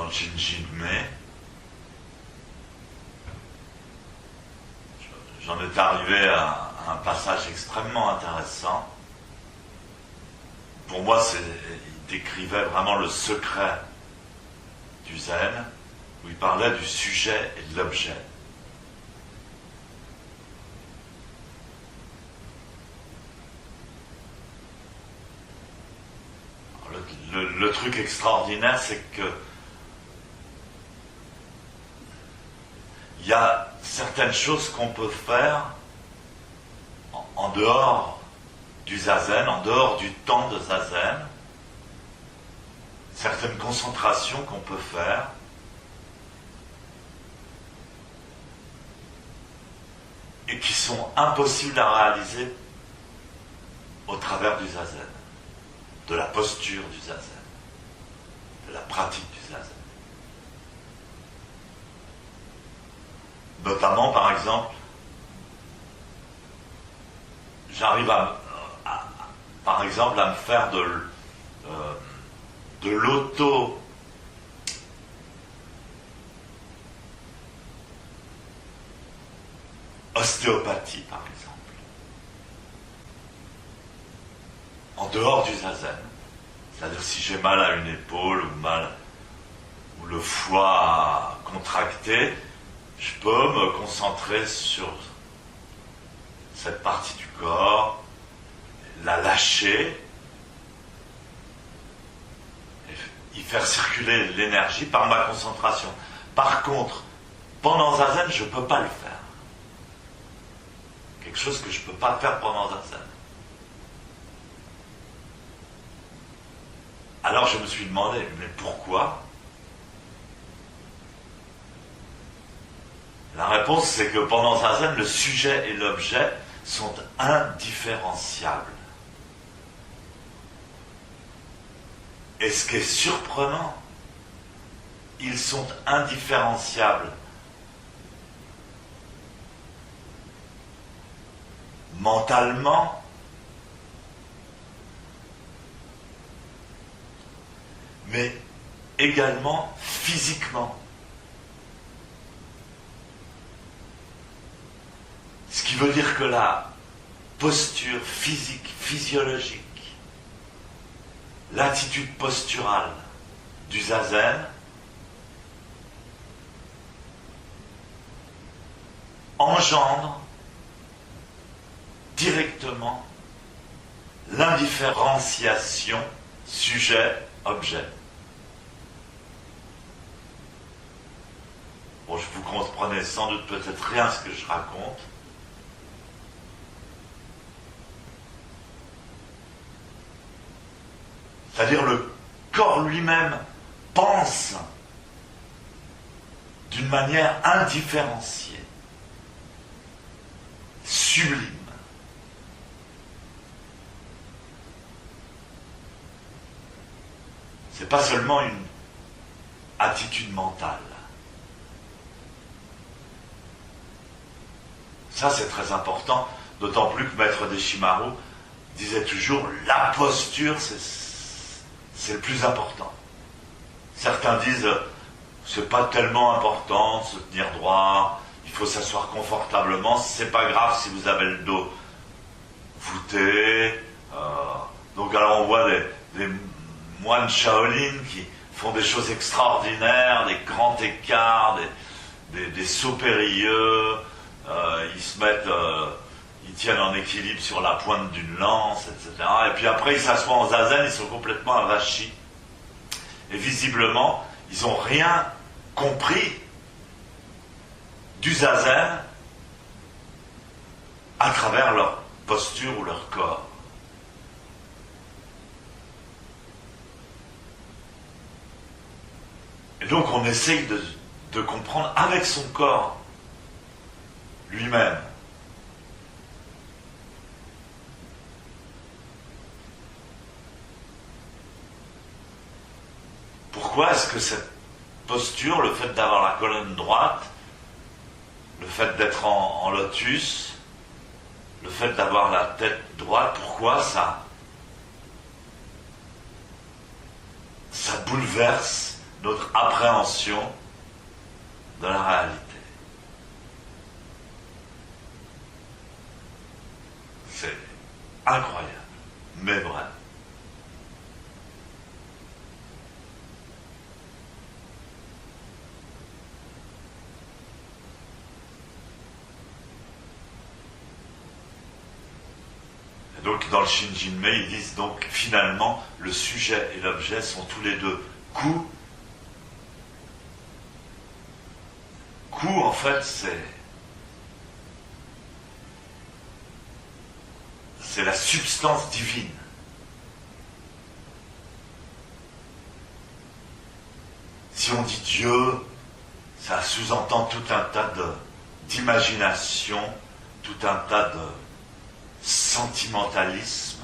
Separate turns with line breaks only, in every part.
dans Jinjinme. J'en étais arrivé à un passage extrêmement intéressant. Pour moi, il décrivait vraiment le secret du zen, où il parlait du sujet et de l'objet. Le truc extraordinaire, c'est que il y a certaines choses qu'on peut faire en dehors du zazen, en dehors du temps de zazen, certaines concentrations qu'on peut faire, et qui sont impossibles à réaliser au travers du zazen, de la posture du zazen, de la pratique du zazen. Notamment, par exemple, j'arrive par exemple, à me faire de l'auto ostéopathie, par exemple, en dehors du zazen. C'est-à-dire, si j'ai mal à une épaule ou le foie contracté, je peux me concentrer sur cette partie du corps, la lâcher, et y faire circuler l'énergie par ma concentration. Par contre, pendant zazen, je ne peux pas le faire. Quelque chose que je ne peux pas faire pendant zazen. Alors je me suis demandé, mais pourquoi ? La réponse, c'est que pendant zazen, le sujet et l'objet sont indifférenciables. Et ce qui est surprenant, ils sont indifférenciables mentalement, mais également physiquement. Ce qui veut dire que la posture physique, physiologique, l'attitude posturale du zazen engendre directement l'indifférenciation sujet-objet. Bon, vous comprenez sans doute peut-être rien à ce que je raconte. C'est-à-dire le corps lui-même pense d'une manière indifférenciée, sublime. C'est pas seulement une attitude mentale. Ça, c'est très important, d'autant plus que Maître Deshimaru disait toujours la posture, c'est le plus important. Certains disent c'est pas tellement important de se tenir droit, il faut s'asseoir confortablement, c'est pas grave si vous avez le dos voûté. Donc alors on voit des moines Shaolin qui font des choses extraordinaires, des grands écarts, des sauts périlleux, ils se mettent, ils tiennent en équilibre sur la pointe d'une lance, etc. Et puis après ils s'assoient en zazen, ils sont complètement avachis. Et visiblement, ils n'ont rien compris du zazen à travers leur posture ou leur corps. Et donc on essaye de comprendre avec son corps lui-même. Pourquoi est-ce que cette posture, le fait d'avoir la colonne droite, le fait d'être en lotus, le fait d'avoir la tête droite, pourquoi ça bouleverse notre appréhension de la réalité. C'est incroyable, mais vrai. Et donc dans le Shinjinmei, ils disent donc finalement le sujet et l'objet sont tous les deux ku. Ku en fait c'est la substance divine. Si on dit Dieu, ça sous-entend tout un tas d'imagination, tout un tas de sentimentalisme.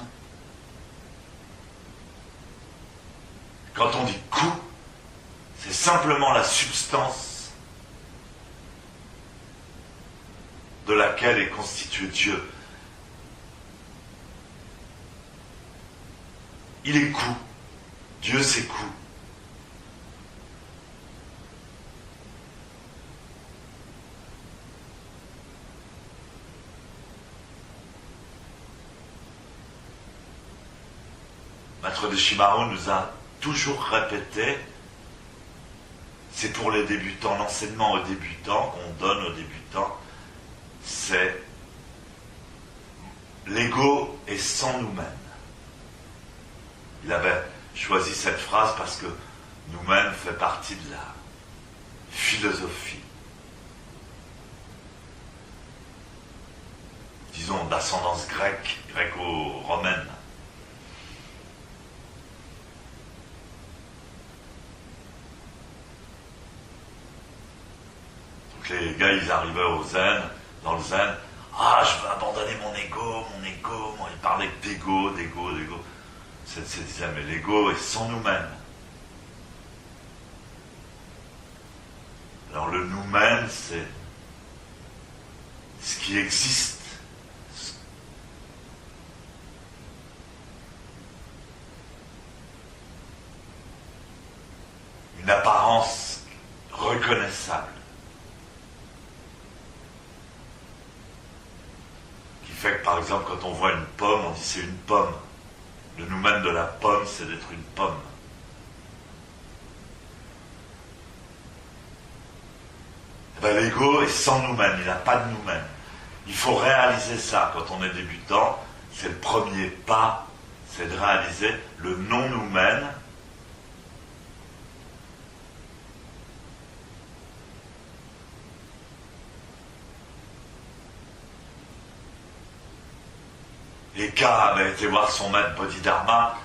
Quand on dit ku, c'est simplement la substance de laquelle est constitué Dieu. Il est ku. Dieu c'est ku. Maître de Shimaru nous a toujours répété, c'est pour les débutants, l'enseignement aux débutants qu'on donne aux débutants, c'est l'ego est sans nous-mêmes. Il avait choisi cette phrase parce que nous-mêmes fait partie de la philosophie, disons d'ascendance grecque, gréco-romaine. Donc les gars, ils arrivaient au zen, dans le zen, je veux abandonner mon ego, ils parlaient d'ego. C'est disait, mais l'ego est sans nous-mêmes. Alors le nous-mêmes, c'est ce qui existe. Une apparence reconnaissable. Qui fait que par exemple, quand on voit une pomme, on dit c'est une pomme. Le nous-mêmes de la pomme, c'est d'être une pomme. L'ego est sans nous-mêmes, il n'a pas de nous-mêmes. Il faut réaliser ça quand on est débutant. C'est le premier pas, c'est de réaliser le non-nous-mêmes. Et K avait été voir son maître Bodhidharma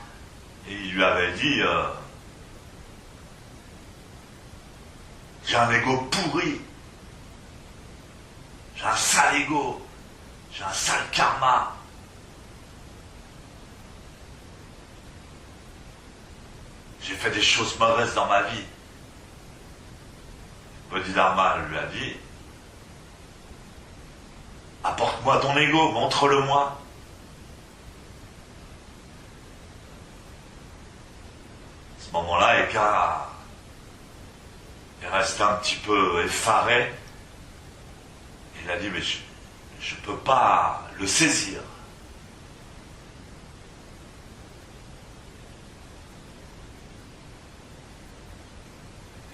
et il lui avait dit j'ai un ego pourri, j'ai un sale ego, j'ai un sale karma. J'ai fait des choses mauvaises dans ma vie. Bodhidharma lui a dit apporte-moi ton ego, montre-le-moi. À ce moment-là, Eka est resté un petit peu effaré. Il a dit, mais je ne peux pas le saisir.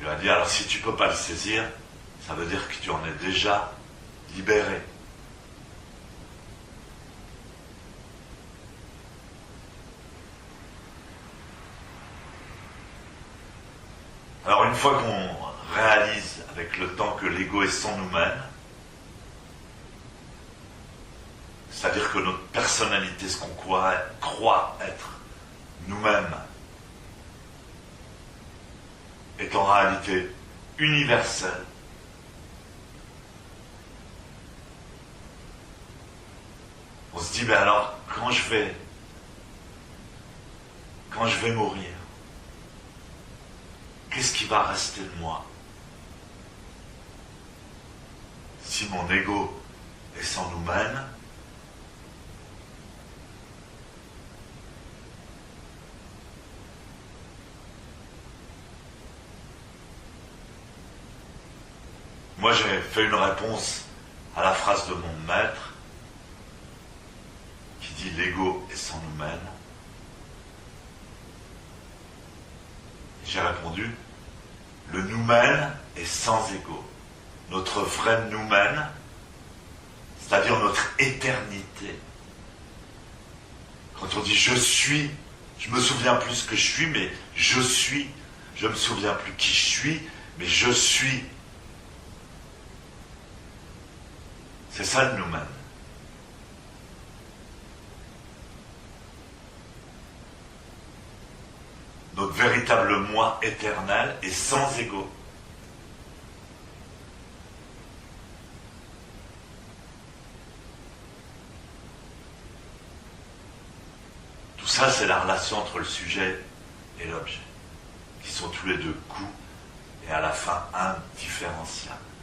Il a dit, alors si tu ne peux pas le saisir, ça veut dire que tu en es déjà libéré. Alors une fois qu'on réalise avec le temps que l'ego est sans nous-mêmes, c'est-à-dire que notre personnalité, ce qu'on croit être nous-mêmes, est en réalité universelle. On se dit, mais alors, quand je vais mourir, qu'est-ce qui va rester de moi? Si mon ego est sans nous-mêmes, moi j'ai fait une réponse à la phrase de mon maître qui dit l'ego est sans noumène. J'ai répondu, le noumène est sans ego. Notre vrai noumène, c'est-à-dire notre éternité. Quand on dit je suis, je me souviens plus ce que je suis, mais je suis. Je me souviens plus qui je suis, mais je suis. C'est ça le noumène. Notre véritable moi éternel est sans ego. Tout ça, c'est la relation entre le sujet et l'objet, qui sont tous les deux coups et à la fin indifférenciables.